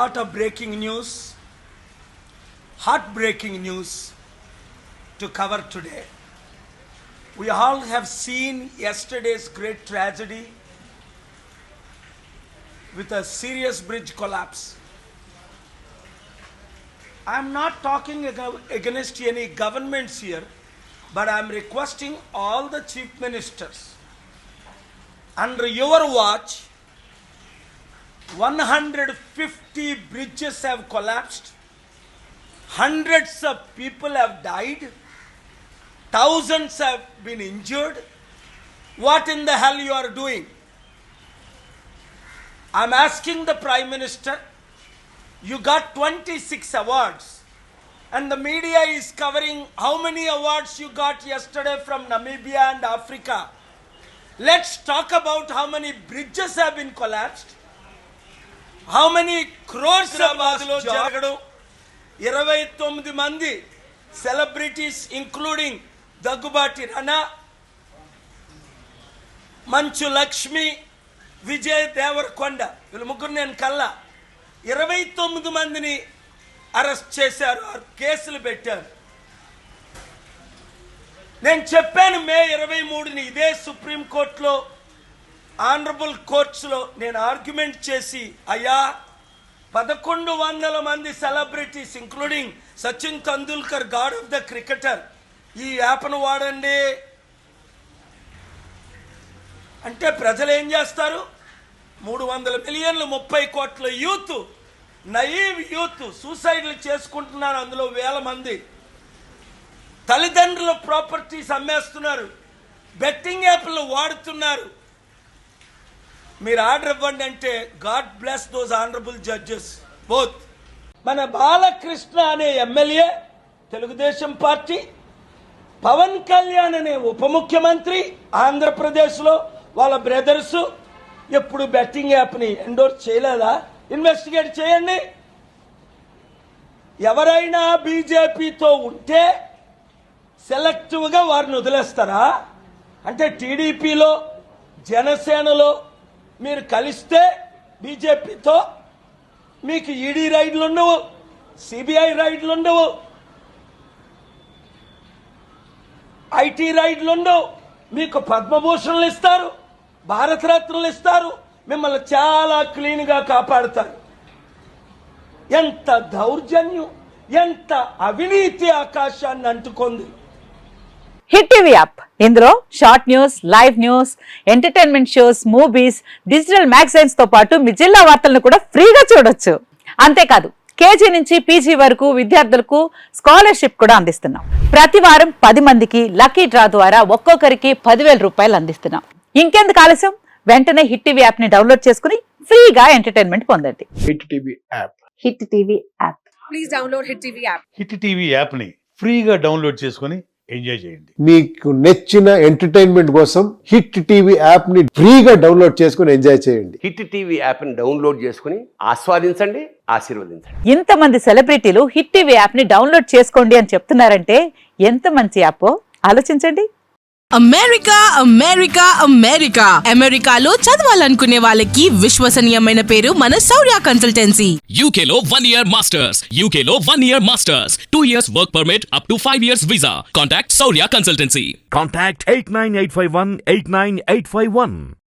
Lot of breaking news, heartbreaking news to cover today. We all have seen yesterday's great tragedy with a serious bridge collapse. I am not talking against any governments here, but I am requesting all the chief ministers, under your watch, 150 bridges have collapsed, hundreds of people have died, thousands have been injured. What in the hell you are doing? I am asking the Prime Minister, you got 26 awards and the media is covering how many awards you got yesterday from Namibia and Africa. Let's talk about how many bridges have been collapsed, how many crores లో జరగడం, 29 మంది celebrities including Daggubati రణ, మంచు లక్ష్మి, విజయ్ దేవరకొండ, వీళ్ళు ముగ్గురు నేను కల్లా 29 మందిని arrest చేశారు, కేసులు పెట్టారు. నేను చెప్పాను మే 23ని ఇదే సుప్రీంకోర్టులో ఆనరబుల్ కోర్ట్స్లో నేను ఆర్గ్యుమెంట్ చేసి, అయ్యా 1100 మంది celebrities including Sachin Tendulkar, God of the cricketer, ఈ యాప్ను వాడండి అంటే ప్రజలు ఏం చేస్తారు? 300 మిలియన్లు 30 కోట్ల యూత్, నైవ్ యూత్ సూసైడ్లు చేసుకుంటున్నారు. అందులో వేల మంది తల్లిదండ్రుల ప్రాపర్టీస్ అమ్మేస్తున్నారు, బెట్టింగ్ యాప్లు వాడుతున్నారు. మీరు ఆర్డర్ ఇవ్వండి అంటే God bless those honourable judges both. మన బాలకృష్ణ అనే ఎమ్మెల్యే తెలుగుదేశం పార్టీ, పవన్ కళ్యాణ్ అనే ఉప ముఖ్యమంత్రి ఆంధ్రప్రదేశ్లో వాళ్ళ బ్రదర్స్ ఎప్పుడు బెట్టింగ్ యాప్ని ఎండోర్స్ చేయలేదా? ఇన్వెస్టిగేట్ చేయండి. ఎవరైనా బీజేపీతో ఉంటే సెలెక్టివ్గా వారిని వదిలేస్తారా? అంటే టీడీపీలో జనసేనలో మీరు కలిస్తే బీజేపీతో మీకు ఈడీ రైడ్లు ఉండవు, సిబిఐ రైడ్లు ఉండవు, ఐటీ రైడ్లు ఉండవు, మీకు పద్మభూషణలు ఇస్తారు, భారతరత్నలు ఇస్తారు, మిమ్మల్ని చాలా క్లీన్గా కాపాడుతారు. ఎంత దౌర్జన్యం, ఎంత అవినీతి ఆకాశాన్ని అంటుకుంది. హిట్ టీవీ యాప్, ఇందులో short news, live news, entertainment shows, movies, digital magazines తో పాటు మీ జిల్లా వార్తలను కూడా ఫ్రీగా చూడొచ్చు. అంతేకాదు కేజీ నుంచి పీజీ వరకు విద్యార్థులకు స్కాలర్షిప్ కూడా అందిస్తున్నాం. ప్రతి వారం 10 మందికి లక్కీ డ్రా ద్వారా ఒక్కొక్కరికి 10,000 రూపాయలు అందిస్తున్నాం. ఇంకెందుకు ఆలస్యం, వెంటనే హిట్ టీవీ యాప్ ని డౌన్లోడ్ చేసుకుని ఫ్రీగా ఎంటర్టైన్మెంట్ పొందండి. Hit TV app. Hit TV app. Please download hit TV app. Hit TV app ని ఫ్రీగా డౌన్లోడ్ చేసుకుని ఎంజాయ్ చేయండి. మీకు నచ్చిన ఎంటర్టైన్మెంట్ కోసం హిట్ టీవీ యాప్ ని ఫ్రీగా డౌన్లోడ్ చేసుకుని ఎంజాయ్ చేయండి. హిట్ టీవీ యాప్ ని డౌన్లోడ్ చేసుకుని ఆస్వాదించండి, ఆశీర్వదించండి. ఇంతమంది సెలబ్రిటీలు హిట్ టీవీ యాప్ ని డౌన్లోడ్ చేసుకోండి అని చెప్తున్నారంటే ఎంత మంచి యాప్ ఆలోచించండి. అమెరికా అమెరికా అమెరికా అమెరికాలో చదవాలనుకునే వాళ్ళకి విశ్వసనీయమైన పేరు మన శౌర్య కన్సల్టెన్సీ. UK లో 1 year masters, UK లో 1 year masters, 2 years work permit up to 5 years visa. Contact Saurya Consultancy. Contact 89851 89851.